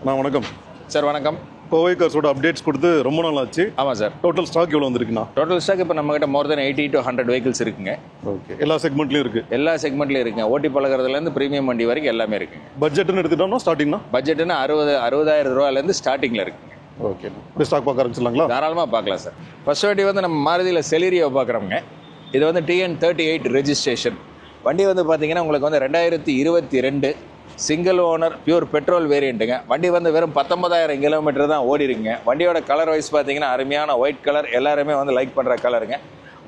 வணக்கம் சார். வணக்கம். கோவை கார்ஸோட அப்டேட்ஸ் கொடுத்து ரொம்ப நாள் ஆச்சு. ஆமாம் சார். டோட்டல் ஸ்டாக் எவ்வளோ வந்திருக்குண்ணா? டோட்டல் ஸ்டாக் இப்போ நம்மகிட்ட மோர் தென் 80 to 100 வெஹிக்கிள்ஸ் இருக்குங்க. ஓகே, எல்லா செக்மெண்ட்லையும் இருக்குது? எல்லா செக்மெண்ட்லையும் இருக்குங்க. ஓட்டி பழகிறதுலேருந்து ப்ரீமியம் வண்டி வரைக்கும் எல்லாமே இருக்குங்க. பட்ஜெட்னு எடுத்துட்டோம்னா ஸ்டார்டிங்னா? பட்ஜெட்டுன்னு 60,000 ரூபாயிலேருந்து ஸ்டார்டிங்கில் இருக்குங்க. ஓகே, இப்படி ஸ்டாக் பார்க்க ஆரம்பிச்சிடலாங்களா? தாராளமாக பார்க்கலாம் சார். ஃபர்ஸ்ட் வண்டி வந்து நம்ம மாருதியில் செலீரியோ பார்க்குறோங்க. இது வந்து TN38 ரெஜிஸ்ட்ரேஷன் வண்டி வந்து பார்த்தீங்கன்னா உங்களுக்கு வந்து 2022 சிங்கிள் ஓனர் பியூர் பெட்ரோல் வேரியண்ட்டுங்க. வண்டி வந்து வெறும் 19,000 கிலோமீட்டர் தான் ஓடி இருக்குங்க. வண்டியோட கலர் வைஸ் பார்த்தீங்கன்னா அருமையான ஒயிட் கலர், எல்லாருமே வந்து லைக் பண்ணுற கலருங்க.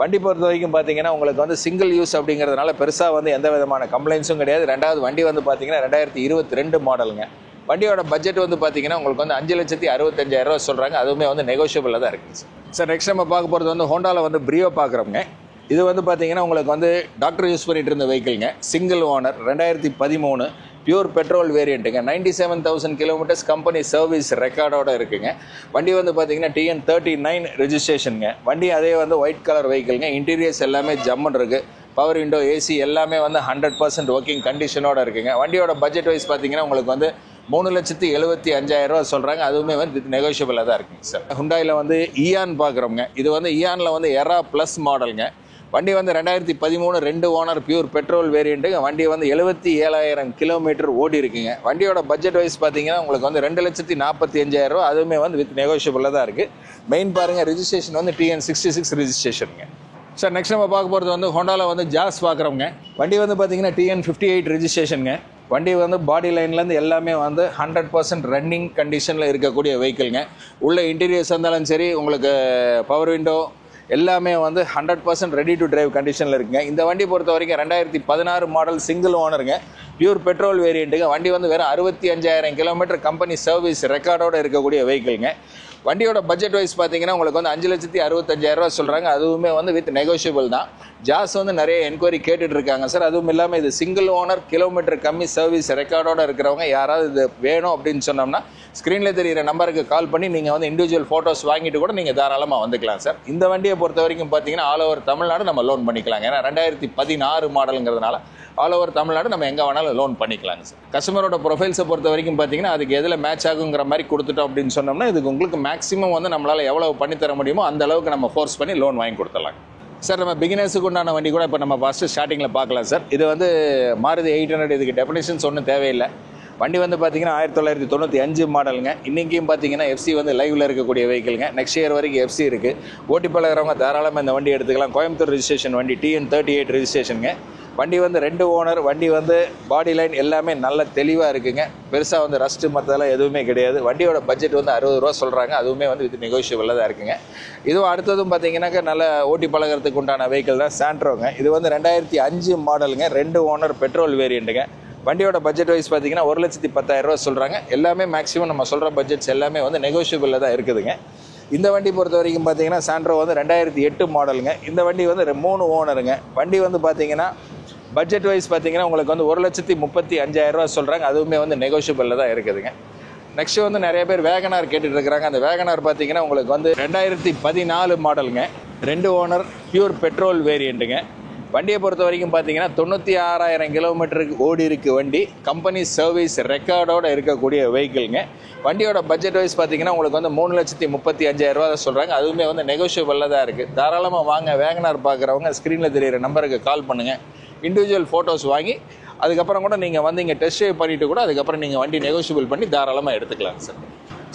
வண்டி பொறுத்த வரைக்கும் பார்த்தீங்கன்னா உங்களுக்கு வந்து சிங்கிள் யூஸ் அப்படிங்கிறதுனால பெருசாக வந்து எந்த விதமான கம்ப்ளைண்ட்ஸும் கிடையாது. ரெண்டாவது வண்டி வந்து பார்த்தீங்கன்னா 2022 மாடலுங்க. வண்டியோட பட்ஜெட் வந்து பார்த்தீங்கன்னா உங்களுக்கு வந்து 5,65,000 ரூபா சொல்கிறாங்க. அதுவுமே வந்து நெகோஷியபிளாக தான் இருக்குது சார். சார், நெக்ஸ்ட் நம்ம பார்க்க போகிறது வந்து ஹோண்டாவில் வந்து பிரியோ பார்க்குறோங்க. இது வந்து பார்த்தீங்கன்னா உங்களுக்கு வந்து டாக்டர் யூஸ் பண்ணிட்டு இருந்த வெஹிக்கிள்ங்க. சிங்கிள் ஓனர் 2013 பியூர் பெட்ரோல் வேரியண்ட்டுங்க. 97,000 கிலோமீட்டர்ஸ் கம்பெனி சர்வீஸ் ரெக்கார்டோட இருக்குங்க. வண்டி வந்து பார்த்தீங்கன்னா TN39 ரெஜிஸ்ட்ரேஷனுங்க. வண்டி அதே வந்து ஒயிட் கலர் வெஹிக்கிள்ங்க. இன்டீரியர்ஸ் எல்லாமே ஜம்முன்னு இருக்குது. பவர் விண்டோ, ஏசி எல்லாமே வந்து 100% ஒர்க்கிங் கண்டிஷனோட இருக்குங்க. வண்டியோட பட்ஜெட் வைஸ் பார்த்தீங்கன்னா உங்களுக்கு வந்து 3,75,000 ரூபா சொல்கிறாங்க. அதுவுமே வந்து நெகோஷியபிளாக தான் இருக்குங்க சார். ஹுண்டாயில் வந்து ஈயான் பார்க்குறோங்க. இது வந்து ஈயானில் வந்து எரா ப்ளஸ் மாடலுங்க. வண்டி வந்து 2013 2 ஓனர் பியூர் பெட்ரோல் வேரியண்ட்டுங்க. வண்டி வந்து 77,000 கிலோமீட்டர் ஓடி இருக்குங்க. வண்டியோட பட்ஜெட் வைஸ் பார்த்தீங்கன்னா உங்களுக்கு வந்து 2,45,000 ரூபா. அதுவுமே வந்து வித் நெகோஷியபிளாக தான் இருக்குது. மெயின் பாருங்கள், ரெஜிஸ்ட்ரேஷன் வந்து TN66 ரெஜிஸ்ட்ரேஷனுங்க. சார், நெக்ஸ்ட் நம்ம பார்க்க போகிறது வந்து ஹோண்டாவில் வந்து ஜாஸ் பார்க்குறோங்க. வண்டி வந்து பார்த்தீங்கன்னா TN58 ரெஜிஸ்ட்ரேஷனுங்க. வண்டி வந்து பாடி லைன்லேருந்து எல்லாமே வந்து 100% ரன்னிங் கண்டிஷனில் இருக்கக்கூடிய வெஹிக்கிள்ங்க. உள்ள இன்டீரியர்ஸ் இருந்தாலும் சரி, உங்களுக்கு பவர் விண்டோ எல்லாமே வந்து 100% ரெடி டு டிரைவ் கண்டிஷனில் இருக்குங்க. இந்த வண்டி பொறுத்த வரைக்கும் 2016 மாடல் சிங்கிள் ஓனருங்க. பியூர் பெட்ரோல் வேரியண்ட்டுங்க. வண்டி வந்து வெறும் 65,000 கிலோமீட்டர் கம்பெனி சர்வீஸ் ரெக்கார்டோடு இருக்கக்கூடிய வெஹிக்கிள்ங்க. வண்டியோட பட்ஜெட் வைஸ் பார்த்தீங்கன்னா உங்களுக்கு வந்து 5,65,000 ரூபா சொல்கிறாங்க. அதுவுமே வந்து வித் நெகோஷியபிள் தான். ஜாஸ் வந்து நிறைய என்கொயரி கேட்டுட்டு இருக்காங்க சார். அதுவும் இல்லாமல் இது சிங்கிள் ஓனர் கிலோமீட்டர் கம்மி சர்வீஸ் ரெக்கார்டோட இருக்கிறவங்க யாராவது இது வேணும் அப்படின்னு சொன்னோம்னா ஸ்க்ரீனில் தெரிகிற நம்பருக்கு கால் பண்ணி நீங்கள் வந்து இண்டிவிஜுவல் ஃபோட்டோஸ் வாங்கிட்டு கூட நீங்கள் தாராளமாக வந்துக்கலாம் சார். இந்த வண்டியை பொறுத்த வரைக்கும் பார்த்தீங்கன்னா ஆல் ஓவர் தமிழ்நாடு நம்ம லோன் பண்ணிக்கலாங்க. ஏன்னா 2016 மாடலுங்கிறதுனால ஆல் ஓவர் தமிழ்நாடு நம்ம எங்கே வேணாலும் லோன் பண்ணிக்கலாங்க சார். கஸ்டமரோட ப்ரொஃபைல்ஸை பொறுத்த வரைக்கும் பார்த்தீங்கன்னா அதுக்கு எதில் மேட்ச் ஆகுங்கிற மாதிரி கொடுத்துட்டோம் அப்படின்னு சொன்னோம்னா இதுக்கு உங்களுக்கு மேக்ஸிமம் வந்து நம்மளால் எவ்வளவு பண்ணித்தர முடியுமோ அந்த அளவுக்கு நம்ம ஃபோர்ஸ் பண்ணி லோன் வாங்கி கொடுத்துடலாம் சார். நம்ம பிகினர்ஸுக்கு உண்டான வண்டி கூட இப்போ நம்ம ஃபஸ்ட்டு ஸ்டார்டிங்கில் பார்க்கலாம் சார். இது வந்து மாருதி 800. இதுக்கு டெஃபினேஷன்ஸ் ஒன்றும் தேவையில்லை. வண்டி வந்து பார்த்தீங்கன்னா 1995 மாடலுங்க. இன்றைக்கும் பார்த்தீங்கன்னா FC வந்து லைவில் இருக்கக்கூடிய வெஹிக்கிள்ங்க. நெக்ஸ்ட் இயர் வரைக்கும் FC இருக்குது. ஓட்டி பழகிறவங்க தாராளமாக இந்த வண்டி எடுத்துக்கலாம். கோயம்புத்தூர் ரெஜிஸ்ட்ரேஷன் வண்டி, TN38 ரெஜிஸ்ட்ரேஷனுங்க. வண்டி வந்து 2 ஓனர். வண்டி வந்து பாடி லைன் எல்லாமே நல்ல தெளிவாக இருக்குங்க. பெருசாக வந்து ரஸ்ட்டு மற்றதெல்லாம் எதுவுமே கிடையாது. வண்டியோட பட்ஜெட் வந்து 60 ரூபா சொல்கிறாங்க. அதுவுமே வந்து வித் நெகோஷியபிளாக தான் இருக்குங்க. இதுவும் அடுத்ததும் பார்த்தீங்கன்னாக்கா நல்ல ஓட்டி பழகிறதுக்கு உண்டான வெஹிக்கிள் தான் சாண்ட்ரோங்க. இது வந்து 2005 மாடலுங்க. 2 ஓனர் பெட்ரோல் வேரியண்ட்டுங்க. வண்டியோட பட்ஜெட் வைஸ் பார்த்தீங்கன்னா 1,10,000 ரூபா சொல்கிறாங்க. எல்லாமே மேக்ஸிமம் நம்ம சொல்கிற பட்ஜெட்ஸ் எல்லாமே வந்து நெகோஷியபிளில் தான் இருக்குதுங்க. இந்த வண்டி பொறுத்த வரைக்கும் பார்த்தீங்கன்னா சாண்ட்ரோ வந்து 2008 மாடலுங்க. இந்த வண்டி வந்து 3 ஓனருங்க. வண்டி வந்து பார்த்தீங்கன்னா பட்ஜெட் வைஸ் பார்த்தீங்கன்னா உங்களுக்கு வந்து 1,35,000 ரூபா சொல்கிறாங்க. அதுவுமே வந்து நெகோஷியபிளில் தான் இருக்குதுங்க. நெக்ஸ்ட் வந்து நிறைய பேர் வேகனார் கேட்டுட்டு இருக்கிறாங்க. அந்த வேகனார் பார்த்தீங்கன்னா உங்களுக்கு வந்து 2014 மாடலுங்க. 2 ஓனர் பியூர் பெட்ரோல் வேரியண்ட்டுங்க. வண்டியை பொறுத்த வரைக்கும் பார்த்தீங்கன்னா 96,000 கிலோமீட்டருக்கு ஓடி இருக்கு வண்டி. கம்பெனி சர்வீஸ் ரெக்கார்டோடு இருக்கக்கூடிய வெஹிக்கிள்ங்க. வண்டியோட பட்ஜெட் வைஸ் பார்த்தீங்கன்னா உங்களுக்கு வந்து 3,35,000 ரூபா தான் சொல்கிறாங்க. அதுவுமே வந்து நெகோஷியபிளில் தான் இருக்குது. தாராளமாக வாங்க. வேகனார் பார்க்குறவங்க ஸ்க்ரீனில் தெரிகிற நம்பருக்கு கால் பண்ணுங்கள். இண்டிவிஜுவல் ஃபோட்டோஸ் வாங்கி அதுக்கப்புறம் கூட நீங்கள் வந்து இங்கே டெஸ்ட் ட்ரைவ் பண்ணிவிட்டு கூட அதுக்கப்புறம் நீங்கள் வண்டி நெகோஷியபிள் பண்ணி தாராளமாக எடுத்துக்கலாம் சார்.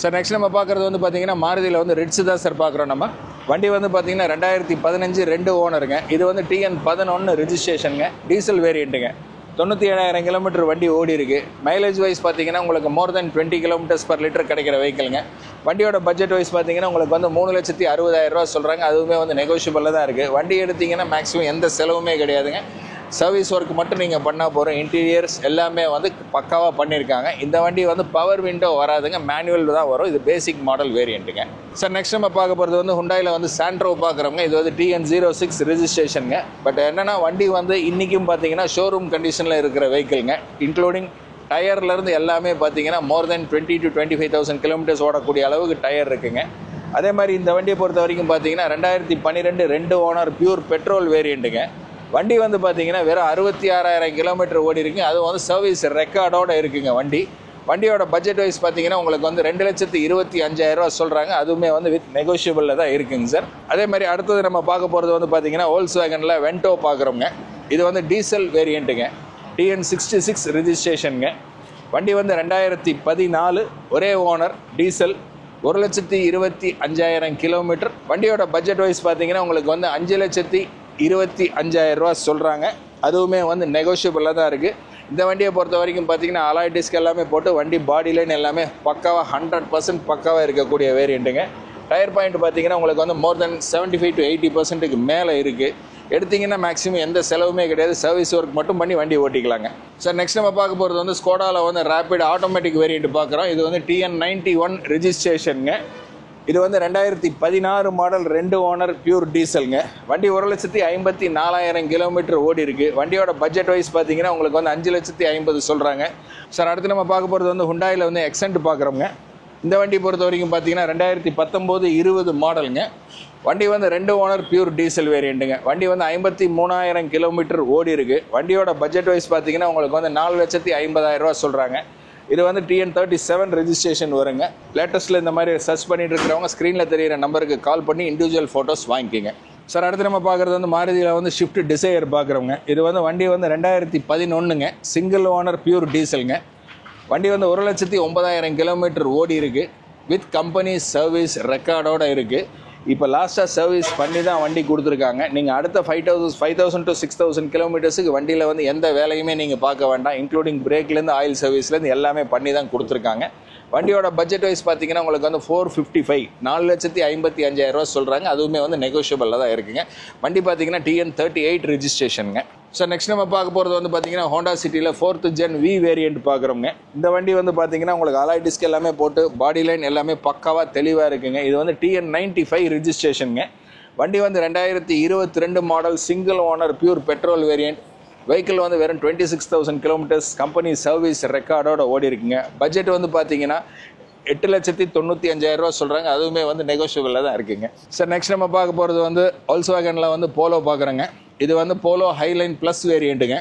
சார், நெக்ஸ்ட் நம்ம பார்க்குறது வந்து பார்த்தீங்கன்னா மாருதியில் வந்து ரிட்ஸ் தான் சார் பார்க்குறோம் நம்ம. வண்டி வந்து பார்த்தீங்கன்னா 2015 2 ஓனருங்க. இது வந்து TN11 ரெஜிஸ்ட்ரேஷனுங்க. டீசல் வேரியண்ட்டுங்க. 97,000 கிலோமீட்டர் வண்டி ஓடி இருக்குது. மைலேஜ் வைஸ் பார்த்தீங்கன்னா உங்களுக்கு மோர் தென் 20 கிலோமீட்டர்ஸ் பர் லிட்டர் கிடைக்கிற வெஹிக்கிளுங்க. வண்டியோட பட்ஜெட் வைஸ் பார்த்தீங்கன்னா உங்களுக்கு வந்து 3,60,000 ரூபா சொல்கிறாங்க. அதுவுமே வந்து நெகோஷியபிளில் தான் இருக்குது. வண்டி எடுத்திங்கன்னா மேக்ஸிமம் எந்த செலவுமே கிடையாதுங்க. சர்வீஸ் ஒர்க் மட்டும் நீங்கள் பண்ணால் போகிறோம். இன்டீரியர்ஸ் எல்லாமே வந்து பக்காவாக பண்ணியிருக்காங்க. இந்த வண்டி வந்து பவர் விண்டோ வராதுங்க, மேனுவல் தான் வரும். இது பேசிக் மாடல் வேரியண்ட்டுங்க. சார், நெக்ஸ்ட் நம்ம பார்க்க போகிறது வந்து ஹுண்டாயில் வந்து சாண்ட்ரோ பார்க்குறவங்க. இது வந்து TN06 ரெஜிஸ்ட்ரேஷனுங்க. பட் என்னென்னா வண்டி வந்து இன்றைக்கும் பார்த்தீங்கன்னா ஷோரூம் கண்டிஷனில் இருக்கிற வெஹிக்கிள்ங்க. இன்க்ளூடிங் டயர்லேருந்து எல்லாமே பார்த்தீங்கன்னா மோர் தென் 20,000 to 25,000 கிலோமீட்டர்ஸ் ஓடக்கூடிய அளவுக்கு டயர் இருக்குங்க. அதே மாதிரி இந்த வண்டியை பொறுத்த வரைக்கும் பார்த்தீங்கன்னா 2012 2 ஓனர் பியூர் பெட்ரோல் வேரியண்ட்டுங்க. வண்டி வந்து பார்த்தீங்கன்னா வெறும் 66,000 கிலோமீட்டர் ஓடி இருக்குங்க. அதுவும் வந்து சர்வீஸ் ரெக்கார்டோட இருக்குங்க வண்டி. வண்டியோட பட்ஜெட் வைஸ் பார்த்தீங்கன்னா உங்களுக்கு வந்து 2,25,000 சொல்கிறாங்க. அதுவுமே வந்து வித் நெகோஷியபிளில் தான் இருக்குங்க சார். அதே மாதிரி அடுத்தது நம்ம பார்க்க போகிறது வந்து பார்த்தீங்கன்னா வோல்க்ஸ்வேகனில் வென்டோ பார்க்குறோங்க. இது வந்து டீசல் வேரியண்ட்டுங்க. TN66 ரெஜிஸ்ட்ரேஷனுங்க. வண்டி வந்து 2014 ஒரே ஓனர் டீசல் 1,25,000 கிலோமீட்டர். வண்டியோட பட்ஜெட் வைஸ் பார்த்தீங்கன்னா உங்களுக்கு வந்து 5,25,000 சொல்கிறாங்க. அதுவுமே வந்து நெகோஷியபிளாக தான் இருக்குது. இந்த வண்டியை பொறுத்த வரைக்கும் பார்த்தீங்கன்னா அலாய் டிஸ்க் எல்லாமே போட்டு வண்டி பாடி லைன் எல்லாமே பக்காவாக 100% பக்காவாக இருக்கக்கூடிய வேரியண்ட்டுங்க. டயர் பாயிண்ட் பார்த்தீங்கன்னா உங்களுக்கு வந்து மோர் தென் 75 to 80% மேலே இருக்குது. எடுத்திங்கன்னா மேக்ஸிமம் எந்த செலவுமே கிடையாது. சர்வீஸ் ஒர்க் மட்டும் பண்ணி வண்டி ஓட்டிக்கலாங்க சார். நெக்ஸ்ட் நம்ம பார்க்க போகிறது வந்து ஸ்கோடாவில் வந்து ரேபிட் ஆட்டோமேட்டிக் வேரியண்ட் பார்க்குறோம். இது வந்து TN91 ரெஜிஸ்ட்ரேஷனுங்க. இது வந்து 2016 மாடல் 2 ஓனர் பியூர் டீசலுங்க. வண்டி 1,54,000 கிலோமீட்டர் ஓடி இருக்குது. வண்டியோட பட்ஜெட் வைஸ் பார்த்தீங்கன்னா உங்களுக்கு வந்து 5,50,000 சொல்கிறாங்க சார். அடுத்து நம்ம பார்க்க போகிறது வந்து ஹுண்டாயில் வந்து எக்ஸென்ட் பார்க்குறோங்க. இந்த வண்டி பொறுத்த வரைக்கும் பார்த்தீங்கன்னா 2019-20 மாடலுங்க. வண்டி வந்து 2 ஓனர் பியூர் டீசல் வேரியண்ட்டுங்க. வண்டி வந்து 53,000 கிலோமீட்டர் ஓடி இருக்குது. வண்டியோட பட்ஜெட் வைஸ் பார்த்தீங்கன்னா உங்களுக்கு வந்து 4,50,000 சொல்கிறாங்க. இது வந்து TN37 ரெஜிஸ்ட்ரேஷன் வருங்க. லேட்டஸ்ட்டில் இந்த மாதிரி சர்ச் பண்ணிட்டு இருக்கிறவங்க ஸ்க்ரீனில் தெரியிற நம்பருக்கு கால் பண்ணி இண்டிவிஜுவல் ஃபோட்டோஸ் வாங்கிக்கிங்க சார். அடுத்து நம்ம பார்க்குறது வந்து மாருதியில் வந்து ஷிஃப்ட் டிசையர் பார்க்குறவங்க. இது வந்து வண்டி வந்து 2011ங்க. சிங்கிள் ஓனர் பியூர் டீசலுங்க. வண்டி வந்து 1,09,000 கிலோமீட்டர் ஓடி இருக்குது. வித் கம்பெனி சர்வீஸ் ரெக்கார்டோடு இருக்குது. இப்போ லாஸ்ட்டாக சர்வீஸ் பண்ணி தான் வண்டி கொடுத்துருக்காங்க. நீங்கள் அடுத்த 5,000 to 6,000 கிலோமீட்டர்ஸுக்கு வண்டியில் வந்து எந்த வேலையுமே நீங்கள் பார்க்க வேண்டாம். இன்க்ளூடிங் பிரேக்லேருந்து ஆயில் சர்வீஸ்லேருந்து எல்லாமே பண்ணி தான் கொடுத்துருக்காங்க. வண்டியோட பட்ஜெட் வைஸ் பார்த்தீங்கன்னா உங்களுக்கு வந்து 455 4,55,000 சொல்கிறாங்க. அதுவுமே வந்து நெகோஷியபிளில் தான் இருக்குங்க. வண்டி பார்த்தீங்கன்னா TN38 ரெஜிஸ்ட்ரேஷனுங்க. ஸோ நெக்ஸ்ட் நம்ம பார்க்க போகிறது வந்து பார்த்தீங்கன்னா ஹோண்டா சிட்டியில் 4th Gen V வேரியண்ட் பார்க்குறோங்க. இந்த வண்டி வந்து பார்த்தீங்கன்னா உங்களுக்கு அலாய் டிஸ்க் எல்லாமே போட்டு பாடி லைன் எல்லாமே பக்காவாக தெளிவாக இருக்குங்க. இது வந்து TN95 ரெஜிஸ்ட்ரேஷனுங்க. வண்டி வந்து 2022 model single owner pure petrol variant. Vehicle வந்து வெறும் 26,000 கிலோமீட்டர்ஸ் கம்பெனி சர்வீஸ் ரெக்கார்டோட ஓடி இருக்குங்க. பட்ஜெட் வந்து பார்த்தீங்கன்னா 8,95,000 சொல்கிறாங்க. அதுவுமே வந்து நெகோஷியபிளில் தான் இருக்குங்க சார். நெக்ஸ்ட் நம்ம பார்க்க போகிறது வந்து வோல்க்ஸ்வேகனில் வந்து போலோ பார்க்குறோங்க. இது வந்து போலோ ஹைலைன் ப்ளஸ் வேரியண்ட்டுங்க.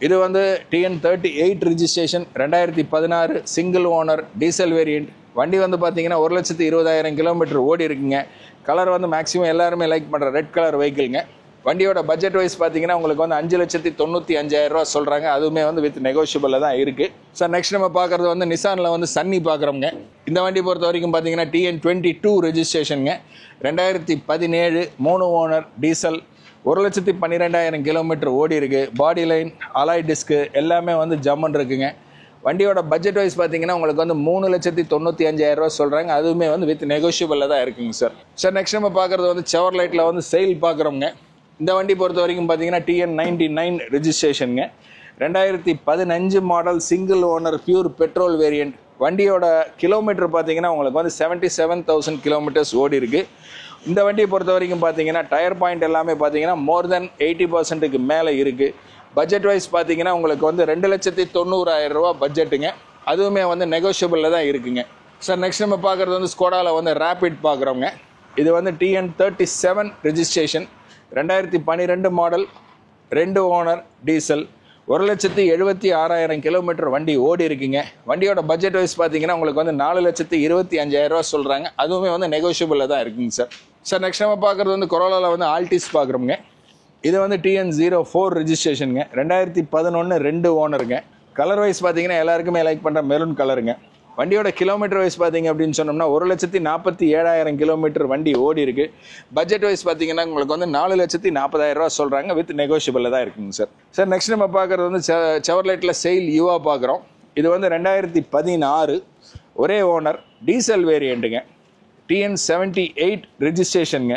இது வந்து TN38 registration 2016 single owner diesel variant. வண்டி வந்து பார்த்தீங்கன்னா 1,20,000 கிலோமீட்டர் ஓடி இருக்குங்க. கலர் வந்து மேக்ஸிமம் எல்லாருமே லைக் பண்ணுற ரெட் கலர் வெஹிக்கிள்ங்க. வண்டியோட பட்ஜெட் வைஸ் பார்த்தீங்கன்னா உங்களுக்கு வந்து 5,95,000 சொல்கிறாங்க. அதுவுமே வந்து வித் நெகோஷியபிளில் தான் இருக்குது சார். நெக்ஸ்ட் நம்ம பார்க்குறது வந்து நிசானில் வந்து சன்னி பார்க்குறோங்க. இந்த வண்டி பொறுத்த வரைக்கும் பார்த்தீங்கன்னா TN22 ரெஜிஸ்ட்ரேஷனுங்க. 2017 3 ஓனர் டீசல் 1,12,000 கிலோமீட்டர் ஓடி இருக்குது. பாடி லைன் அலாய் டிஸ்க்கு எல்லாமே வந்து ஜம்மன் இருக்குங்க. வண்டியோட பட்ஜெட் வைஸ் பார்த்தீங்கன்னா உங்களுக்கு வந்து 3,95,000 சொல்கிறாங்க. அதுவுமே வந்து வித் நெகோஷியபிளில் தான் இருக்குங்க சார். சார் நெக்ஸ்ட் நம்ம பார்க்குறது வந்து செவர்லைட்டில் வந்து செயில் பார்க்குறோங்க. இந்த வண்டி பொறுத்த வரைக்கும் பார்த்தீங்கன்னா TN99 ரெஜிஸ்ட்ரேஷனுங்க. 2015 model single owner pure petrol variant. வண்டியோட கிலோமீட்டர் பார்த்தீங்கன்னா உங்களுக்கு வந்து 77,000 கிலோமீட்டர்ஸ் ஓடி இருக்குது. இந்த வண்டியை பொறுத்த வரைக்கும் பார்த்தீங்கன்னா டயர் பாயிண்ட் எல்லாமே பார்த்தீங்கன்னா மோர் தென் 80%க்கு மேலே இருக்குது. பட்ஜெட் வைஸ் பார்த்தீங்கன்னா உங்களுக்கு வந்து 2,90,000 பட்ஜெட்டுங்க. அதுவுமே வந்து நெகோஷியபிளில் தான் இருக்குங்க சார். நெக்ஸ்ட் நம்ம பார்க்குறது வந்து ஸ்கோடாவில் வந்து ரேபிட் பார்க்குறோங்க. இது வந்து TN37 registration 2012 model 2 owner diesel 1,76,000 kilometre வண்டி ஓடி இருக்குங்க. வண்டியோட பட்ஜெட் வைஸ் பார்த்தீங்கன்னா உங்களுக்கு வந்து 4,25,000 சொல்கிறாங்க. அதுவுமே வந்து நெகோஷியபிளில் தான் இருக்குங்க சார். சார் நெக்ஸ்ட் நம்ம பார்க்குறது வந்து கொரோலாவில் வந்து ஆல்டிஸ் பார்க்குறோங்க. இது வந்து TN04 ரெஜிஸ்ட்ரேஷனுங்க. 2011 2 ஓனருங்க. கலர் வைஸ் பார்த்தீங்கன்னா எல்லாருக்குமே லைக் பண்ணுற மெரூன் கலருங்க. வண்டியோட கிலோமீட்டர் வைஸ் பார்த்தீங்க அப்படின்னு சொன்னோம்னா 1,47,000 கிலோமீட்டர் வண்டி ஓடி இருக்குது. பட்ஜெட் வைஸ் பார்த்தீங்கன்னா உங்களுக்கு வந்து 4,40,000 சொல்கிறாங்க. வித் நெகோஷியபிளில் தான் இருக்குங்க சார். சார் நெக்ஸ்ட் நம்ம பார்க்குறது வந்து செவர்லைட்டில் செயில் யூவா பார்க்குறோம். இது வந்து 2016 ஒரே ஓனர் டீசல் வேரியண்ட்டுங்க. TN78 ரெஜிஸ்ட்ரேஷனுங்க.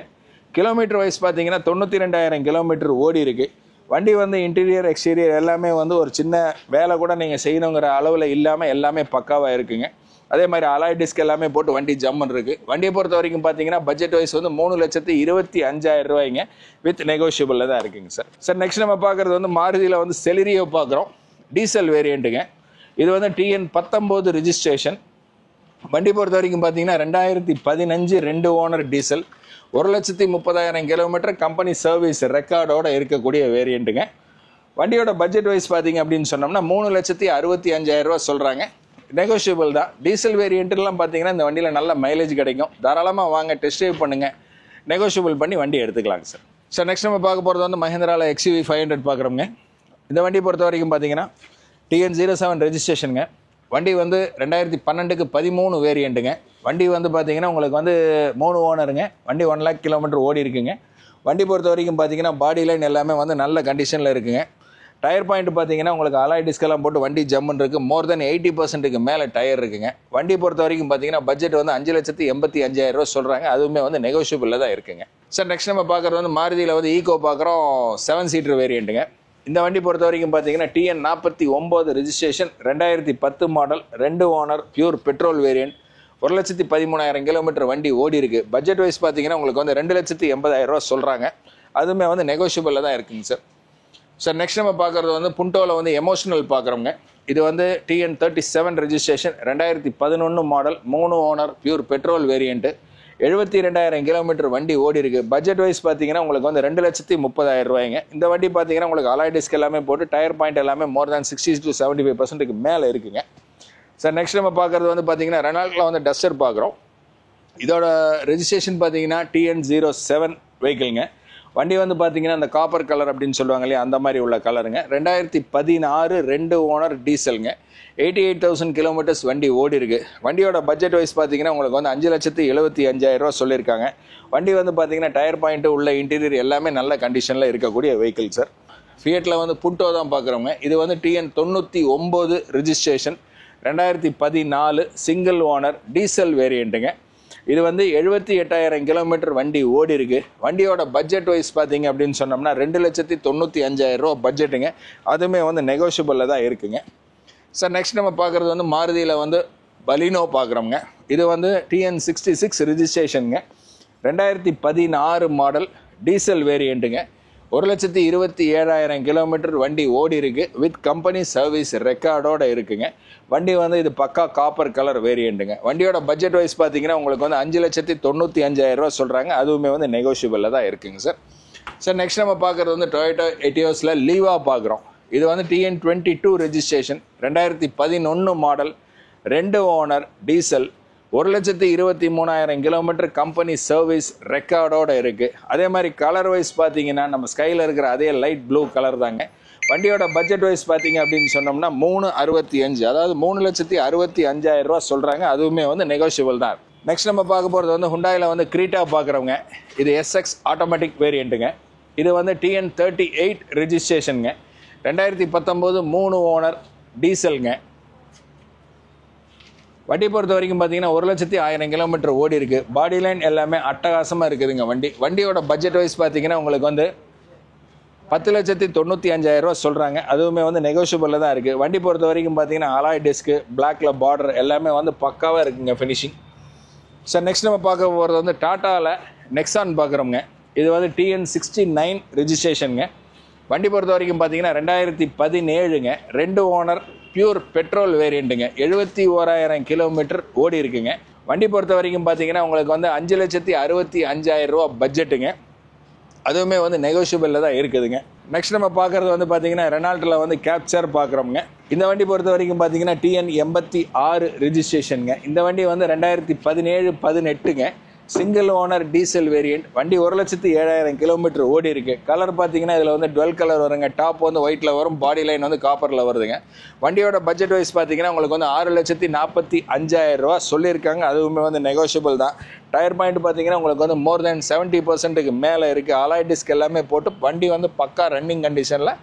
கிலோமீட்டர் வைஸ் பார்த்தீங்கன்னா 92,000 கிலோமீட்டர் ஓடி இருக்குது. வண்டி வந்து இன்டீரியர் எக்ஸ்டீரியர் எல்லாமே வந்து ஒரு சின்ன வேலை கூட நீங்கள் செய்யணுங்கிற அளவில் இல்லாமல் எல்லாமே பக்காவாக இருக்குங்க. அதே மாதிரி அலாய் டிஸ்க் எல்லாமே போட்டு வண்டி ஜம்மன் இருக்குது. வண்டியை பொறுத்த வரைக்கும் பார்த்தீங்கன்னா பட்ஜெட் வைஸ் வந்து 3,25,000 வித் நெகோஷியபிளில் தான் இருக்குங்க சார். சார் நெக்ஸ்ட் நம்ம பார்க்குறது வந்து மாருதியில் வந்து செலிரியோ பார்க்குறோம். டீசல் வேரியண்ட்டுங்க. இது வந்து TN19 ரெஜிஸ்ட்ரேஷன். வண்டி பொறுத்த வரைக்கும் பார்த்தீங்கன்னா 2015 2 owner diesel 1,30,000 kilometre company service ரெக்கார்டோட இருக்கக்கூடிய வேரியண்ட்டுங்க. வண்டியோட பட்ஜெட் வைஸ் பார்த்தீங்க அப்படின்னு சொன்னோம்னா 3,65,000 ரூபா சொல்கிறாங்க. நெகோஷியபிள் தான். டீசல் வேரியண்ட்லாம் பார்த்தீங்கன்னா இந்த வண்டியில் நல்ல மைலேஜ் கிடைக்கும். தாராளமாக வாங்க, டெஸ்ட் ட்ரைவ் பண்ணுங்கள், நெகோஷியபிள் பண்ணி வண்டி எடுத்துக்கலாங்க சார். சார் நெக்ஸ்ட் நம்ம பார்க்க போகிறது வந்து மஹிந்திராவில் XUV 500 பார்க்குறோங்க. இந்த வண்டி பொறுத்த வரைக்கும் பார்த்தீங்கன்னா TN07 ரெஜிஸ்ட்ரேஷனுங்க. வண்டி வந்து 2012க்கு 13 வேரியண்ட்டுங்க. வண்டி வந்து பார்த்தீங்கன்னா உங்களுக்கு வந்து 3 ஓனருங்க. வண்டி 1 lakh கிலோமீட்டர் ஓடி இருக்குங்க. வண்டி பொறுத்த வரைக்கும் பார்த்தீங்கன்னா பாடி லைன் எல்லாமே வந்து நல்ல கண்டிஷனில் இருக்குங்க. டயர் பாயிண்ட் பார்த்தீங்கன்னா உங்களுக்கு அலாய் டிஸ்கெல்லாம் போட்டு வண்டி ஜம்முன்னு இருக்குது. மோர் தென் 80%க்கு மேலே டயர் இருக்குங்க. வண்டி பொறுத்த வரைக்கும் பார்த்தீங்கன்னா பட்ஜெட் வந்து 5,85,000 ரூபா சொல்கிறாங்க. அதுவுமே வந்து நெகோஷியபிளில் தான் இருக்குங்க. சார் நெக்ஸ்ட் நம்ம பார்க்குறது வந்து மாருதியில் வந்து ஈகோ பார்க்குறோம், 7 சீட்டர் வேரியண்ட்டுங்க. இந்த வண்டி பொறுத்த வரைக்கும் பார்த்தீங்கன்னா TN49 registration, 2010 model, 2 owner, pure petrol variant, 1,13,000 kilometre வண்டி ஓடி இருக்குது. பட்ஜெட் வைஸ் பார்த்தீங்கன்னா உங்களுக்கு வந்து 2,80,000 ரூபா சொல்கிறாங்க. அதுவுமே வந்து நெகோஷியபிளில் தான் இருக்குங்க சார். சார் நெக்ஸ்ட் நம்ம பார்க்குறது வந்து புண்டோவில் வந்து எமோஷனல் பார்க்குறோங்க. இது வந்து TN37 registration, 2011 model, 3 owner, pure petrol variant, 72,000 kilometre வண்டி ஓடி இருக்குது. பட்ஜெட் வைஸ் பார்த்தீங்கன்னா உங்களுக்கு வந்து 2,30,000 ரூபாய்ங்க. இந்த வண்டி பார்த்தீங்கன்னா உங்களுக்கு அலாய் டிஸ்க் எல்லாமே போட்டு டயர் பாயிண்ட் எல்லாமே மோர் தேன் 60 to 75%க்கு மேலே இருக்குங்க. சார் நெக்ஸ்ட் நம்ம பார்க்குறது வந்து பார்த்தீங்கன்னா ரெனால்ட்டில் வந்து டஸ்டர் பார்க்குறோம். இதோட ரெஜிஸ்ட்ரேஷன் பார்த்தீங்கன்னா TN07 வெஹிக்கிள்ங்க. வண்டி வந்து பார்த்தீங்கன்னா அந்த காப்பர் கலர் அப்படின்னு சொல்லுவாங்க இல்லையா, அந்த மாதிரி உள்ள கலருங்க. 2016 2 ஓனர் டீசலுங்க. 88,000 கிலோமீட்டர்ஸ் வண்டி ஓடி இருக்கு. வண்டியோட பட்ஜெட் வைஸ் பார்த்தீங்கன்னா உங்களுக்கு வந்து 5,75,000 ரூபா சொல்லியிருக்காங்க. வண்டி வந்து பார்த்தீங்கன்னா டயர் பாயிண்ட்டு உள்ள இன்டீரியர் எல்லாமே நல்ல கண்டிஷனில் இருக்கக்கூடிய வெஹிக்கிள் சார். ஃபியட்டில் வந்து புண்டோ தான் பார்க்குறவங்க. இது வந்து TN99 ரெஜிஸ்ட்ரேஷன், 2014 சிங்கிள் ஓனர் டீசல் வேரியண்ட்டுங்க. இது வந்து 78,000 கிலோமீட்டர் வண்டி ஓடி இருக்கு. வண்டியோட பட்ஜெட் வைஸ் பார்த்தீங்க அப்படின்னு சொன்னோம்னா 2,95,000 ரூபா பட்ஜெட்டுங்க. அதுவுமே வந்து நெகோஷியபிளில் தான் இருக்குங்க. சார் நெக்ஸ்ட் நம்ம பார்க்குறது வந்து மாருதியில் வந்து பலினோ பார்க்குறோங்க. இது வந்து TN66 ரெஜிஸ்ட்ரேஷனுங்க, 2016 மாடல், டீசல் வேரியண்ட்டுங்க, 1,27,000 கிலோமீட்டர் வண்டி ஓடி இருக்கு. வித் கம்பெனி சர்வீஸ் ரெக்கார்டோட இருக்குங்க. வண்டி வந்து இது பக்கா காப்பர் கலர் வேரியண்ட்டுங்க. வண்டியோட பட்ஜெட் வைஸ் பார்த்தீங்கன்னா உங்களுக்கு வந்து 5,95,000 ரூபா சொல்கிறாங்க. அதுவுமே வந்து நெகோஷியபிளில் தான் இருக்குங்க சார். சார் நெக்ஸ்ட் நம்ம பார்க்குறது வந்து டொயோட்டா எட்டியோஸில் லீவா பார்க்குறோம். இது வந்து TN22 ரெஜிஸ்ட்ரேஷன், 2011 model, 2 owner, diesel, 1,23,000 kilometre company service ரெக்கார்டோட இருக்குது. அதே மாதிரி கலர் வைஸ் பார்த்தீங்கன்னா நம்ம ஸ்கையில் இருக்கிற அதே லைட் ப்ளூ கலர் தாங்க. வண்டியோட பட்ஜெட் வைஸ் பார்த்தீங்க அப்படின்னு சொன்னோம்னா 3,65,000, அதாவது 3,65,000 ரூபா சொல்கிறாங்க. அதுவுமே வந்து நெகோஷியபிள் தான். நெக்ஸ்ட் நம்ம பார்க்க போகிறது வந்து ஹுண்டாயில் வந்து கிரீட்டா பார்க்குறவங்க. இது SX ஆட்டோமேட்டிக் வேரியண்ட்டுங்க. இது வந்து TN38 ரெஜிஸ்ட்ரேஷனுங்க, 2019 3 ஓனர், டீசலுங்க. வண்டி பொறுத்த வரைக்கும் பார்த்தீங்கன்னா 1,01,000 கிலோமீட்டர் ஓடி இருக்குது. பாடி லைன் எல்லாமே அட்டகாசமாக இருக்குதுங்க. வண்டியோட பட்ஜெட் வைஸ் பார்த்தீங்கன்னா உங்களுக்கு வந்து 10,95,000 ரூபா சொல்கிறாங்க. அதுவுமே வந்து நெகோஷியபிளில் தான் இருக்குது. வண்டி பொறுத்த வரைக்கும் பார்த்தீங்கன்னா அலாய் டிஸ்க்கு, பிளாக்ல பார்டர் எல்லாமே வந்து பக்காவாக இருக்குங்க ஃபினிஷிங். சார் நெக்ஸ்ட் நம்ம பார்க்க போகிறது வந்து டாட்டாவில் நெக்ஸான் பார்க்குறோங்க. இது வந்து TN69 ரெஜிஸ்ட்ரேஷனுங்க. வண்டி பொறுத்த வரைக்கும் பார்த்தீங்கன்னா 2017ங்க, 2 ஓனர், பியூர் பெட்ரோல் வேரியண்ட்டுங்க, 71,000 கிலோமீட்டர் ஓடி இருக்குங்க. வண்டி பொறுத்த வரைக்கும் பார்த்தீங்கன்னா உங்களுக்கு வந்து 5,65,000 ரூபா பட்ஜெட்டுங்க. அதுவுமே வந்து நெகோஷியபிளில் தான் இருக்குதுங்க. நெக்ஸ்ட் நம்ம பார்க்குறது வந்து பார்த்தீங்கன்னா ரெனால்ட்டில் வந்து கேப்சர் பார்க்குறோங்க. இந்த வண்டி பொறுத்த வரைக்கும் பார்த்தீங்கன்னா TN86 ரெஜிஸ்ட்ரேஷனுங்க. இந்த வண்டி வந்து 2017-18ங்க, சிங்கிள் ஓனர், டீசல் வேரியண்ட். வண்டி 1,07,000 கிலோமீட்டர் ஓடி இருக்கு. கலர் பார்த்தீங்கன்னா இதில் வந்து 12 கலர் வருங்க. டாப் வந்து ஒயிட்டில் வரும், பாடி லைன் வந்து காப்பரில் வருதுங்க. வண்டியோட பட்ஜெட் வைஸ் பார்த்தீங்கன்னா உங்களுக்கு வந்து 6,45,000 ரூபா சொல்லியிருக்காங்க. அதுவுமே வந்து நெகோஷியபிள் தான். டயர் பாயிண்ட் பார்த்தீங்கன்னா உங்களுக்கு வந்து மோர் தேன் 70%க்கு மேலே இருக்குது. அலாய் டிஸ்க் எல்லாமே போட்டு வண்டி வந்து பக்கா ரன்னிங் கண்டிஷனில்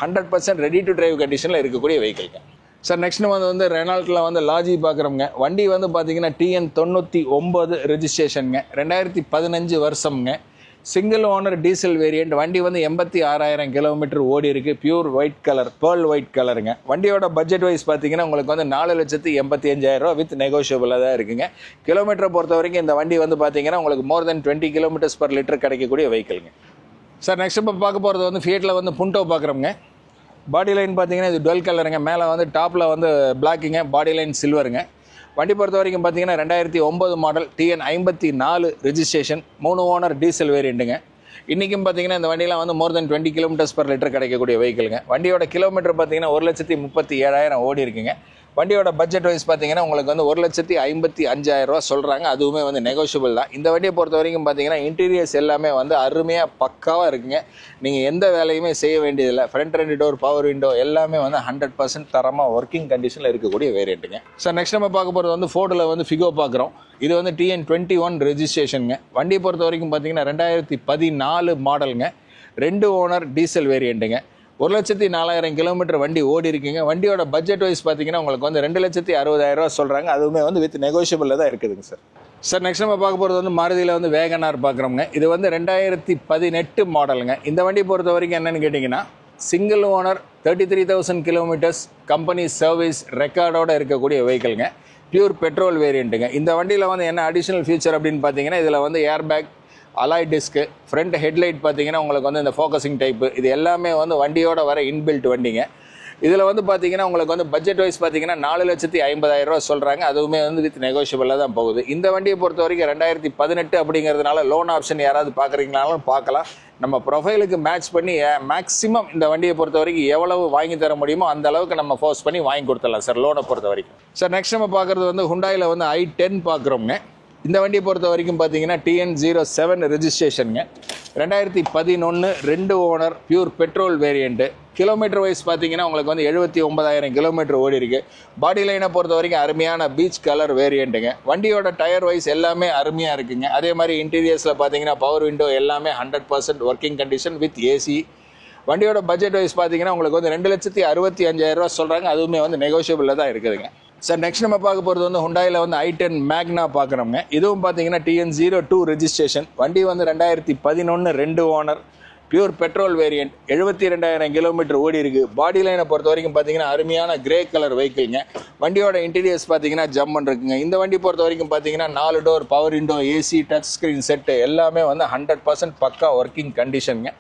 100% ரெடி டு டிரைவ் கண்டிஷனில் இருக்கக்கூடிய வெஹிக்கிள்ங்க. சார் நெக்ஸ்ட் வந்து ரெனால்ட்டில் வந்து லாஜி பார்க்குறோங்க. வண்டி வந்து பார்த்தீங்கன்னா TN99 ரெஜிஸ்ட்ரேஷனுங்க, 2015 வருஷம்ங்க, சிங்கிள் ஓனர், டீசல் வேரியண்ட். வண்டி வந்து 86,000 கிலோமீட்டர் ஓடி இருக்குது. Pure white colour, pearl white கலருங்க. வண்டியோட பட்ஜெட் வைஸ் பார்த்தீங்கன்னா உங்களுக்கு வந்து 4,85,000 ரூபா வித் நெகோஷியபிளாக தான் இருக்குங்க. கிலோமீட்டரை பொறுத்த வரைக்கும் இந்த வண்டி வந்து பார்த்தீங்கன்னா உங்களுக்கு மோர் தென் 20 கிலோமீட்டர்ஸ் பர் லிட்டர் கிடைக்கக்கூடிய வெஹிக்கிள்ங்க. சார் நெக்ஸ்ட் இப்போ பார்க்க போகிறது வந்து ஃபியட்டில் வந்து புண்டோ பார்க்குறோங்க. பாடி லைன் பார்த்தீங்கன்னா இது 12 கலருங்க. மேலே வந்து டாப்பில் வந்து பிளாக்குங்க, பாடி லைன் சில்வருங்க. வண்டி பொறுத்த வரைக்கும் பார்த்தீங்கன்னா 2009 model TN 54 registration 3 owner diesel வேரியண்ட்டுங்க. இன்றைக்கும் பார்த்தீங்கன்னா இந்த வண்டியெலாம் வந்து more than 20 kilometres per litre கிடைக்கக்கூடிய வெஹிக்கிளுங்க. வண்டியோட கிலோமீட்டர் பார்த்தீங்கன்னா 1,37,000 ஓடி இருக்குங்க. வண்டியோட பட்ஜெட் வைஸ் பார்த்தீங்கன்னா உங்களுக்கு வந்து 1,55,000 ரூபா சொல்கிறாங்க. அதுவுமே வந்து நெகோஷியபிள் தான். இந்த வண்டியை பொறுத்த வரைக்கும் பார்த்தீங்கன்னா இன்டீரியர்ஸ் எல்லாமே வந்து அருமையாக பக்காவாக இருக்குங்க. நீங்கள் எந்த வேலையுமே செய்ய வேண்டியதில்லை. ஃப்ரண்ட் 2 டோர், பவர் விண்டோ எல்லாமே வந்து 100% தரமாக ஒர்க்கிங் கண்டிஷனில் இருக்கக்கூடிய வேரியண்ட்டுங்க. சார் நெக்ஸ்ட் நம்ம பார்க்க போகிறது வந்து ஃபோர்டில் வந்து ஃபிகோ பார்க்குறோம். இது வந்து டிஎன் 21 ரெஜிஸ்ட்ரேஷனுங்க. வண்டியை பொறுத்த வரைக்கும் பார்த்தீங்கன்னா 2014 மாடலுங்க. 2 ஓனர் டீசல் வேரியண்ட்டுங்க. 1,04,000 கிலோமீட்டர் வண்டி ஓடி இருக்குங்க. வண்டியோட பட்ஜெட் வைஸ் பார்த்தீங்கன்னா உங்களுக்கு வந்து 2,60,000 ரூபா சொல்கிறாங்க. அதுவுமே வந்து வித் நெகோஷியபிளில் தான் இருக்குதுங்க சார். சார் நெக்ஸ்ட் நம்ம பார்க்க போகிறது வந்து மாருதியில் வந்து வேகனார் பார்க்குறோங்க. இது வந்து 2018 மாடலுங்க. இந்த வண்டியை பொறுத்த வரைக்கும் என்னென்னு கேட்டிங்கன்னா single owner 33,000 kilometres company service ரெக்கார்டோடு இருக்கக்கூடிய வெஹிக்கிளுங்க. Pure petrol வேரியண்ட்டுங்க. இந்த வண்டியில் வந்து என்ன அடிஷ்னல் ஃபீச்சர் அப்படின்னு பார்த்தீங்கன்னா இதில் வந்து air bag, alloy disc, front headlight பார்த்தீங்கன்னா உங்களுக்கு வந்து இந்த ஃபோக்கஸிங் டைப்பு இது எல்லாமே வந்து வண்டியோட வர இன்பில்ட் வண்டிங்க. இதில் வந்து பார்த்தீங்கன்னா உங்களுக்கு வந்து பட்ஜெட் வைஸ் பார்த்தீங்கன்னா 4,50,000 ரூபா சொல்கிறாங்க. அதுவுமே வந்து வித் நெகோஷியபிளாக தான் போகுது. இந்த வண்டியை பொறுத்த வரைக்கும் 2018 அப்படிங்கிறதுனால லோன் ஆப்ஷன் யாராவது பார்க்குறீங்கனாலும் பார்க்கலாம். நம்ம ப்ரொஃபைலுக்கு மேட்ச் பண்ணி மேக்ஸிமம் இந்த வண்டியை பொறுத்த வரைக்கும் எவ்வளவு வாங்கி தர முடியுமோ அந்த அளவுக்கு நம்ம ஃபோர்ஸ் பண்ணி வாங்கி கொடுத்துடலாம் சார் லோனை பொறுத்த வரைக்கும். சார் நெக்ஸ்ட் நம்ம பார்க்குறது வந்து ஹுண்டாயில் வந்து i10 பார்க்குறோங்க. இந்த வண்டியை பொறுத்த வரைக்கும் பார்த்தீங்கன்னா TN07 ரெஜிஸ்ட்ரேஷனுங்க. 2011 2 owner pure petrol variant. Kilometre wise பார்த்தீங்கன்னா உங்களுக்கு வந்து 79,000 கிலோமீட்டர் ஓடி இருக்கு. பாடி லைனை பொறுத்த வரைக்கும் அருமையான பீச் கலர் வேரியண்ட்டுங்க. வண்டியோட டயர் வைஸ் எல்லாமே அருமையாக இருக்குங்க. அதே மாதிரி இன்டீரியர்ஸில் பார்த்தீங்கன்னா பவர் விண்டோ எல்லாமே 100% ஒர்க்கிங் கண்டிஷன் வித் ஏசி. வண்டியோட பட்ஜெட் வைஸ் பார்த்தீங்கன்னா உங்களுக்கு வந்து 2,65,000 ரூபா சொல்கிறாங்க. அதுவுமே வந்து நெகோஷியபிளில் தான் இருக்குதுங்க. சார் நெக்ஸ்ட் நம்ம பார்க்க போகிறது வந்து ஹுண்டாயில் வந்து i10 மேக்னா பார்க்குறோங்க. இதுவும் பார்த்தீங்கன்னா TN02 ரெஜிஸ்ட்ரேஷன். வண்டி வந்து 2011 2 owner pure petrol variant. 72,000 kilometre ஓடி இருக்குது. பாடி லைனை பொறுத்த வரைக்கும் பார்த்தீங்கன்னா அருமையான கிரே கலர் வெஹிக்கிள்ங்க. வண்டியோட இன்டீரியர்ஸ் பார்த்தீங்கன்னா ஜம்மன் இருக்குங்க. இந்த வண்டி பொறுத்த வரைக்கும் பார்த்தீங்கன்னா 4 door, power window, AC, touch screen set எல்லாமே வந்து 100% பக்கா ஒர்க்கிங் கண்டிஷனுங்க.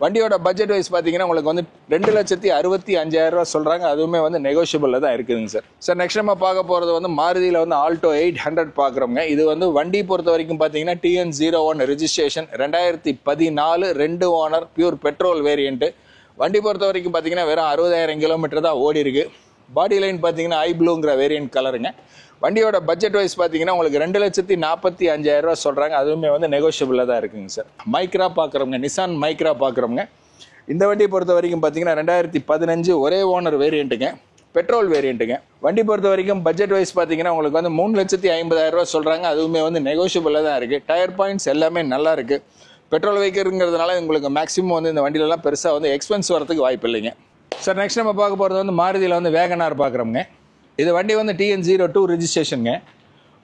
வண்டியோட பட்ஜெட் வைஸ் பார்த்தீங்கன்னா உங்களுக்கு வந்து 2,65,000 ரூபா சொல்கிறாங்க. அதுவுமே வந்து நெகோஷியபிளில் தான் இருக்குதுங்க சார். சார் நெக்ஸ்ட் நம்ம பார்க்க போகிறது வந்து மாருதியில் வந்து ஆல்டோ 800 பார்க்குறோங்க. இது வந்து வண்டி பொறுத்த வரைக்கும் பார்த்தீங்கன்னா TN01 registration. 2014 2 owner pure petrol variant. வண்டி பொறுத்த வரைக்கும் பார்த்தீங்கன்னா வெறும் 60,000 கிலோமீட்டர் தான் ஓடி இருக்கு. பாடி லைன் பார்த்தீங்கன்னா ஐ ப்ளூங்கிற வேரியண்ட் கலருங்க. வண்டியோட பட்ஜெட் வைஸ் பார்த்தீங்கன்னா உங்களுக்கு 2,45,000 ரூபா சொல்கிறாங்க. அதுவுமே வந்து நெகோஷியபிளாக தான் இருக்குங்க சார். மைக்ரா பார்க்குறோங்க, நிசான் மைக்ரா பார்க்குறோங்க. இந்த வண்டியை பொறுத்த வரைக்கும் பார்த்தீங்கன்னா 2015 ஒரே ஓனர் வேரியண்ட்டுங்க, பெட்ரோல் வேரியண்ட்டுங்க. வண்டி பொறுத்த வரைக்கும் பட்ஜெட் வைஸ் பார்த்தீங்கன்னா உங்களுக்கு வந்து 3,50,000 ரூபா சொல்கிறாங்க. அதுவுமே வந்து நெகோஷியபிளாக தான் இருக்குது. டயர் பாயிண்ட்ஸ் எல்லாமே நல்லா இருக்குது. பெட்ரோல் வெஹிக்கிள்ங்கிறதுனால உங்களுக்கு மேக்ஸிமம் வந்து இந்த வண்டியிலலாம் பெருசாக வந்து எக்ஸ்பென்ஸ் வரதுக்கு வாய்ப்பு இல்லைங்க. சார் நெக்ஸ்ட் நம்ம பார்க்க போகிறது வந்து மாருதியில் வந்து வேகனார் பார்க்குறோங்க. இது வண்டி வந்து TN02 ரெஜிஸ்ட்ரேஷனுங்க.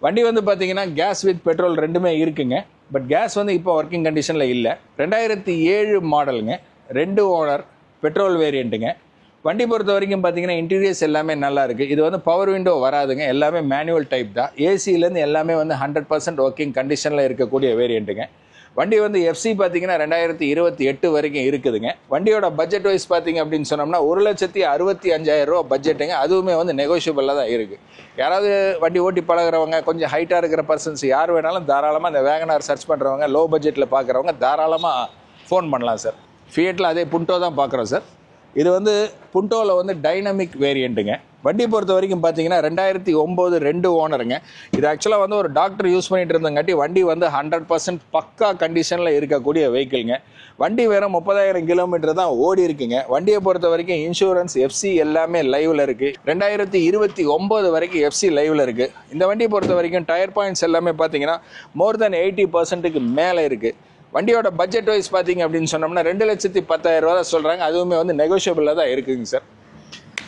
வண்டி வந்து பார்த்தீங்கன்னா கேஸ் வித் பெட்ரோல் ரெண்டுமே இருக்குங்க. பட் கேஸ் வந்து இப்போ ஒர்க்கிங் கண்டிஷனில் இல்லை. 2007 மாடலுங்க. 2 ஓனர் பெட்ரோல் வேரியண்ட்டுங்க. வண்டி பொறுத்த வரைக்கும் பார்த்தீங்கன்னா இன்டீரியர்ஸ் எல்லாமே நல்லா இருக்குது. இது வந்து பவர் விண்டோ வராதுங்க. எல்லாமே மேனுவல் டைப் தான். ஏசியிலேருந்து எல்லாமே வந்து 100% ஒர்க்கிங் கண்டிஷனில் இருக்கக்கூடிய வேரியண்ட்டுங்க. வண்டி வந்து எஃப்சி பார்த்தீங்கன்னா 2028 வரைக்கும் இருக்குதுங்க. வண்டியோட பட்ஜெட் வைஸ் பார்த்தீங்க அப்படின்னு சொன்னோம்னா 1,65,000 ரூபா பட்ஜெட்டுங்க. அதுவுமே வந்து நெகோஷியபிளாக தான் இருக்குது. யாராவது வண்டி ஓட்டி பழகிறவங்க, கொஞ்சம் ஹைட்டாக இருக்கிற பர்சன்ஸ் யார் வேணாலும் தாராளமாக இந்த வேகனார் சர்ச் பண்ணுறவங்க, லோ பட்ஜெட்டில் பார்க்குறவங்க தாராளமாக ஃபோன் பண்ணலாம் சார். ஃபியட்டில் அதே புண்டோ தான் பார்க்குறோம் சார். இது வந்து புண்டோவில் வந்து டைனமிக் வேரியண்ட்டுங்க. வண்டி பொறுத்த வரைக்கும் பார்த்தீங்கன்னா 2009 2 ஓனருங்க. இது ஆக்சுவலாக வந்து ஒரு டாக்டர் யூஸ் பண்ணிட்டு இருந்தங்காட்டி வண்டி வந்து 100% பக்கா கண்டிஷனில் இருக்கக்கூடிய வெஹிக்கிள்ங்க. வண்டி வேறு 30,000 கிலோமீட்டர் தான் ஓடி இருக்குங்க. வண்டியை பொறுத்த வரைக்கும் இன்சூரன்ஸ், எஃப்சி எல்லாமே லைவில் இருக்குது. 2029 வரைக்கும் எஃப்சி லைவில் இருக்குது. இந்த வண்டியை பொறுத்த வரைக்கும் டயர் பாயிண்ட்ஸ் எல்லாமே பார்த்தீங்கன்னா மோர் தென் 80%க்கு மேலே இருக்குது. வண்டியோட பட்ஜெட் வைஸ் பார்த்தீங்க அப்படின்னு சொன்னோம்னா 2,10,000 ரூபா தான் சொல்கிறாங்க. அதுவுமே வந்து நெகோஷியபிளாக தான் இருக்குதுங்க சார்.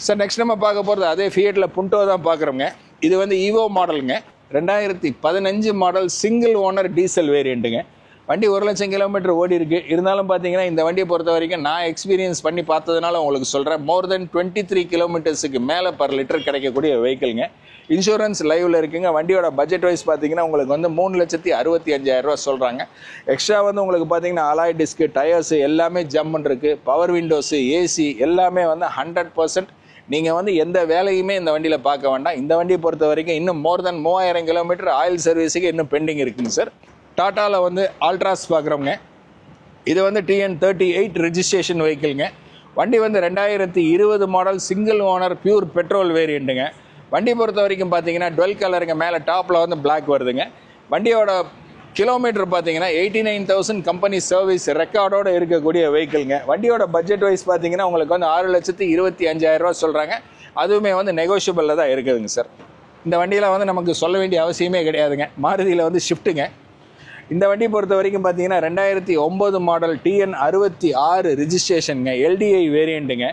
சார் நெக்ஸ்ட் நம்ம பார்க்க போகிறது அதே ஃபியட்டில் புண்டோ தான் பார்க்குறோங்க. இது வந்து ஈவோ மாடலுங்க. 2015 மாடல் சிங்கிள் ஓனர் டீசல் வேரியண்ட்டுங்க. வண்டி 1,00,000 கிலோமீட்டர் ஓடி இருக்குது. இருந்தாலும் பார்த்தீங்கன்னா இந்த வண்டியை பொறுத்த வரைக்கும் நான் எக்ஸ்பீரியன்ஸ் பண்ணி பார்த்ததுனால உங்களுக்கு சொல்கிறேன். மோர் தென் 23 கிலோமீட்டர்ஸுக்கு மேலே பர் லிட்டர் கிடைக்கக்கூடிய வெஹிக்கிள்ங்க. இன்சூரன்ஸ் லைவில் இருக்குங்க. வண்டியோட பட்ஜெட் வைஸ் பார்த்தீங்கன்னா உங்களுக்கு வந்து 3,65,000 ரூபா சொல்கிறாங்க. எக்ஸ்ட்ரா வந்து உங்களுக்கு பார்த்தீங்கன்னா அலாய் டிஸ்க்கு, டயர்ஸு எல்லாமே ஜம்முன்னு இருக்குது. பவர் விண்டோஸு, ஏசி எல்லாமே வந்து 100% நீங்கள் வந்து எந்த வேலையுமே இந்த வண்டியில் பார்க்க வேண்டாம். இந்த வண்டியை பொறுத்த வரைக்கும் இன்னும் மோர் தென் 3000 கிலோமீட்டர் ஆயில் சர்வீஸுக்கு இன்னும் பெண்டிங் இருக்குங்க சார். டாட்டாவில் வந்து ஆல்ட்ராஸ் பார்க்குறோங்க. இது வந்து TN38 ரெஜிஸ்ட்ரேஷன் வெஹிக்கிள்ங்க. வண்டி வந்து 2020 model single owner pure petrol வேரியண்ட்டுங்க. வண்டி பொறுத்த வரைக்கும் பார்த்தீங்கன்னா 12 கலருங்க. மேலே டாப்பில் வந்து பிளாக் வருதுங்க. வண்டியோட கிலோமீட்டர் பார்த்தீங்கன்னா 89,000 கம்பெனி சர்வீஸ் ரெக்கார்டோடு இருக்கக்கூடிய வெஹிக்கிள்ங்க. வண்டியோட பட்ஜெட் வைஸ் பார்த்தீங்கன்னா உங்களுக்கு வந்து 6,25,000 ரூபா சொல்கிறாங்க. அதுவுமே வந்து நெகோஷியபிளில் தான் இருக்குதுங்க சார். இந்த வண்டியில் வந்து நமக்கு சொல்ல வேண்டிய அவசியமே கிடையாதுங்க. மாருதியில் வந்து ஷிஃப்ட்டுங்க. இந்த வண்டி பொறுத்த வரைக்கும் பார்த்தீங்கன்னா 2009 மாடல் TN66 ரிஜிஸ்ட்ரேஷனுங்க. LDI வேரியண்ட்டுங்க.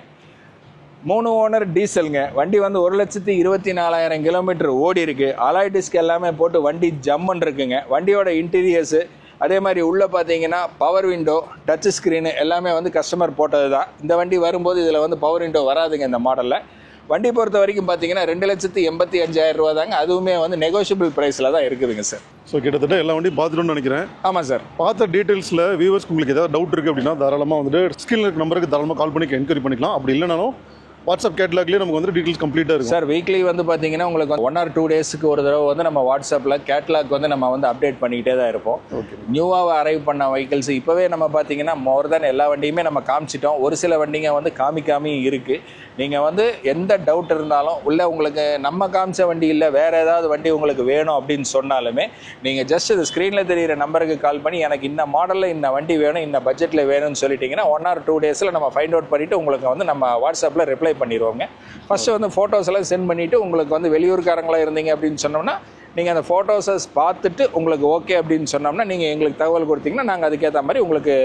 3 ஓனர் டீசலுங்க. வண்டி வந்து 1,24,000 கிலோமீட்டர் ஓடி இருக்கு. அலாய் டிஸ்க் எல்லாமே போட்டு வண்டி ஜம்முன்னு இருக்குங்க. வண்டியோட இன்டீரியர்ஸு அதே மாதிரி உள்ளே பார்த்தீங்கன்னா பவர் விண்டோ, டச் ஸ்க்ரீனு எல்லாமே வந்து கஸ்டமர் போட்டது தான். இந்த வண்டி வரும்போது இதில் வந்து பவர் விண்டோ வராதுங்க இந்த மாடலில். வண்டி பொறுத்த வரைக்கும் பார்த்தீங்கன்னா 2,85,000 ரூபா தாங்க. அதுவுமே வந்து நெகோஷியபிள் ப்ரைஸில் தான் இருக்குதுங்க சார். ஸோ கிட்டத்தட்ட எல்லா வண்டியும் பார்த்துட்டோம்னு நினைக்கிறேன். ஆமாம் சார். பார்த்த டீட்டெயில்ஸில் வியூவர்ஸ்க்கு உங்களுக்கு ஏதாவது டவுட் இருக்குது அப்படின்னா தாராளமாக வந்துட்டு ஸ்கிரீனில் இருக்க நம்பருக்கு தாராளமாக கால் பண்ணி என்கொயரி பண்ணிக்கலாம். அப்படி இல்லைனாலும் வாட்ஸ்அப் கேட்லாக்லேயே நமக்கு வந்து டீட்டெயில்ஸ் கம்ப்ளீட்டாக இருக்கும் சார். வீக்லி வந்து பார்த்தீங்கன்னா உங்களுக்கு 1 or 2 டேஸுக்கு ஒரு தடவை வந்து நம்ம வாட்ஸ்அப்பில் கேட்லாக் வந்து நம்ம வந்து அப்டேட் பண்ணிக்கிட்டே தான் இருப்போம். ஓகே. நியூவாக அரைவ் பண்ண வெஹிக்கிள்ஸ் இப்போவே நம்ம பார்த்தீங்கன்னா மோர் தென் எல்லா வண்டியுமே நம்ம காமிச்சிட்டோம். ஒரு சில வண்டிங்க வந்து காமிக்காமையும் இருக்குது. நீங்கள் வந்து எந்த டவுட் இருந்தாலும் உள்ள உங்களுக்கு நம்ம காமிச்ச வண்டி இல்லை வேறு ஏதாவது வண்டி உங்களுக்கு வேணும் அப்படின்னு சொன்னாலுமே நீங்கள் ஜஸ்ட் இந்த ஸ்க்ரீனில் தெரிகிற நம்பருக்கு கால் பண்ணி எனக்கு இந்த மாடலில் இந்த வண்டி வேணும் இந்த பட்ஜெட்டில் வேணும்னு சொல்லிட்டிங்கன்னா 1 or 2 டேஸில் நம்ம ஃபைண்ட் அவுட் பண்ணிவிட்டு உங்களுக்கு வந்து நம்ம வாட்ஸ்அப்பில் ரிப்ளை பண்ணிடுவோங்க. ஃபஸ்ட்டு வந்து ஃபோட்டோஸ் எல்லாம் சென்ட் பண்ணிவிட்டு உங்களுக்கு வந்து வெளியூர்காரங்களாக இருந்தீங்க அப்படின்னு சொன்னோம்னா நீங்கள் அந்த ஃபோட்டோஸை பார்த்துட்டு உங்களுக்கு ஓகே அப்படின்னு சொன்னோம்னா நீங்கள் எங்களுக்கு தகவல் கொடுத்தீங்கன்னா நாங்கள் அதுக்கேற்ற மாதிரி உங்களுக்கு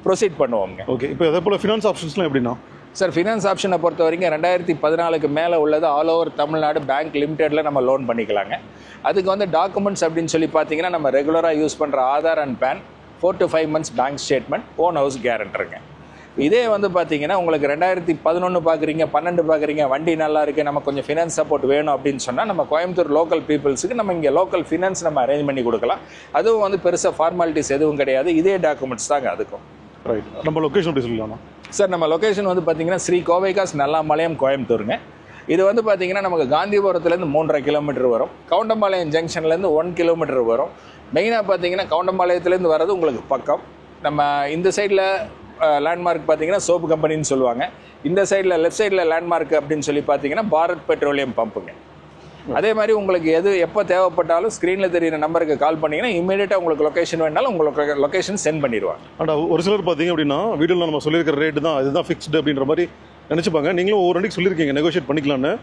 ப்ரொசீட் பண்ணுவோங்க. ஓகே. இப்போ அதே போல் ஃபினான்ஸ் ஆப்ஷன்ஸ்லாம் எப்படின்னா சார்? ஃபினான்ஸ் ஆப்ஷனை பொறுத்த வரைக்கும் 2014க்கு மேலே உள்ளது ஆல் ஓவர் தமிழ்நாடு பேங்க் லிமிடெடில் நம்ம லோன் பண்ணிக்கலாங்க. அதுக்கு வந்து டாக்குமெண்ட்ஸ் அப்படின்னு சொல்லி பார்த்தீங்கன்னா நம்ம ரெகுலராக யூஸ் பண்ணுற Aadhaar and PAN, 4 to 5 months bank statement, own house கேரண்டருங்க. இதே வந்து பார்த்தீங்கன்னா உங்களுக்கு 2011 பார்க்குறீங்க, 12 பார்க்குறீங்க, வண்டி நல்லா இருக்குது, நம்ம கொஞ்சம் ஃபினான்ஸ் சப்போர்ட் வேணும் அப்படின்னு சொன்னால் நம்ம கோயம்புத்தூர் லோக்கல் பீப்புள்ஸுக்கு நம்ம இங்கே லோக்கல் ஃபினான்ஸ் நம்ம அரேஞ்ச் பண்ணி கொடுக்கலாம். அதுவும் வந்து பெருசாக ஃபார்மாலிட்டிஸ் எதுவும் கிடையாது. இதே டாக்குமெண்ட்ஸ் தாங்க அதுக்கும். ரைட். நம்ம லொக்கேஷன் எப்படி சொல்லலாம்னா சார்? நம்ம லொக்கேஷன் வந்து பார்த்தீங்கன்னா ஸ்ரீ கோவைகாஸ் நல்லாம்பாளையம் கோயம்புத்தூருங்க. இது வந்து பார்த்தீங்கன்னா நமக்கு காந்திபுரத்துலேருந்து 3.5 கிலோமீட்டர் வரும். கவுண்டம்பாளையம் ஜங்ஷன்லேருந்து 1 கிலோமீட்டர் வரும். மெயினாக பார்த்தீங்கன்னா கவுண்டம்பாளையத்துலேருந்து வர்றது உங்களுக்கு பக்கம். நம்ம இந்த சைடில் லேண்ட்மார்க் பார்த்தீங்கன்னா சோப்பு கம்பெனின்னு சொல்லுவாங்க. இந்த சைடில் லெஃப்ட் சைடில் லேண்ட்மார்க் அப்படின்னு சொல்லி பார்த்தீங்கன்னா பாரத் பெட்ரோலியம் பம்புங்க. அதே மாதிரி உங்களுக்கு எது எப்போ தேவைப்பட்டாலும் ஸ்க்ரீனில் தெரியிற நம்பருக்கு கால் பண்ணிங்கன்னா இமீடியட்டாக உங்களுக்கு லொக்கேஷன் வேணாலும் உங்களுக்கு லொக்கேஷன் சென்ட் பண்ணிடுவாங்க. ஆனால் ஒரு சிலர் பார்த்தீங்க அப்படின்னா வீடியோவில் நம்ம சொல்லியிருக்கிற ரேட்டு தான் இதுதான் ஃபிக்ஸ்டு அப்படின்ற மாதிரி நினச்சிப்பாங்க. நீங்களும் ஒவ்வொரு வண்டிக்கு சொல்லியிருக்கீங்க நெகோஷியேட் பண்ணிக்கலான்னு.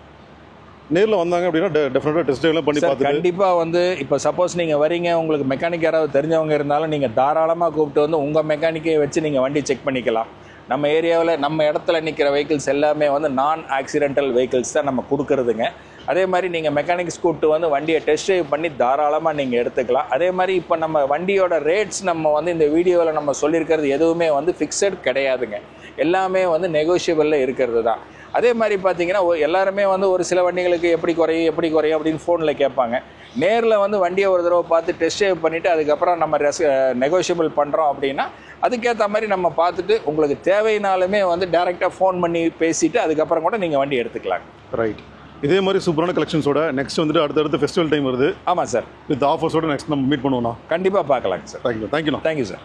நேரில் வந்தாங்க அப்படின்னா டெஃபினட்டாக டெஸ்ட் ட்ரைவ்லாம் பண்ணி பார்த்துட்டு கண்டிப்பாக வந்து இப்போ சப்போஸ் நீங்கள் வரீங்க உங்களுக்கு மெக்கானிக் யாராவது தெரிஞ்சவங்க இருந்தாலும் நீங்கள் தாராளமாக கூப்பிட்டு வந்து உங்கள் மெக்கானிக்கை வச்சு நீங்கள் வண்டி செக் பண்ணிக்கலாம். நம்ம ஏரியாவில் நம்ம இடத்துல நிற்கிற வெஹிக்கிள்ஸ் எல்லாமே வந்து நான் ஆக்சிடென்டல் வெஹிக்கிள்ஸ் தான் நம்ம கொடுக்குறதுங்க. அதே மாதிரி நீங்கள் மெக்கானிக்ஸ் கூப்பிட்டு வந்து வண்டியை டெஸ்ட் ட்ரைவ் பண்ணி தாராளமாக நீங்கள் எடுத்துக்கலாம். அதே மாதிரி இப்போ நம்ம வண்டியோட ரேட்ஸ் நம்ம வந்து இந்த வீடியோவில் நம்ம சொல்லியிருக்கிறது எதுவுமே வந்து ஃபிக்ஸட் கிடையாதுங்க. எல்லாமே வந்து நெகோஷியபிளில் இருக்கிறது தான். அதே மாதிரி பார்த்தீங்கன்னா எல்லாருமே வந்து ஒரு சில வண்டிகளுக்கு எப்படி குறையும் அப்படின்னு ஃபோனில் கேட்பாங்க. நேரில் வந்து வண்டியை ஒரு தடவை பார்த்து டெஸ்ட் ட்ரைவ் பண்ணிவிட்டு அதுக்கப்புறம் நம்ம நெகோஷியபிள் பண்ணுறோம் அப்படின்னா அதுக்கேற்ற மாதிரி நம்ம பார்த்துட்டு உங்களுக்கு தேவைனாலுமே வந்து டேரெக்டாக ஃபோன் பண்ணி பேசிவிட்டு அதுக்கப்புறம் கூட நீங்கள் வண்டி எடுத்துக்கலாம். ரைட். இதே மாதிரி சூப்பரான கலெக்ஷன்ஸோட நெக்ஸ்ட் வந்துட்டு அடுத்தடுத்து ஃபெஸ்டிவல் டைம் வருது. ஆமாம் சார். வித் ஆஃபர்ஸோட நெக்ஸ்ட் நம்ம மீட் பண்ணுவோம்ண்ணா. கண்டிப்பாக பார்க்கலாங்க சார். தேங்க்யூண்ணா. Thank you sir.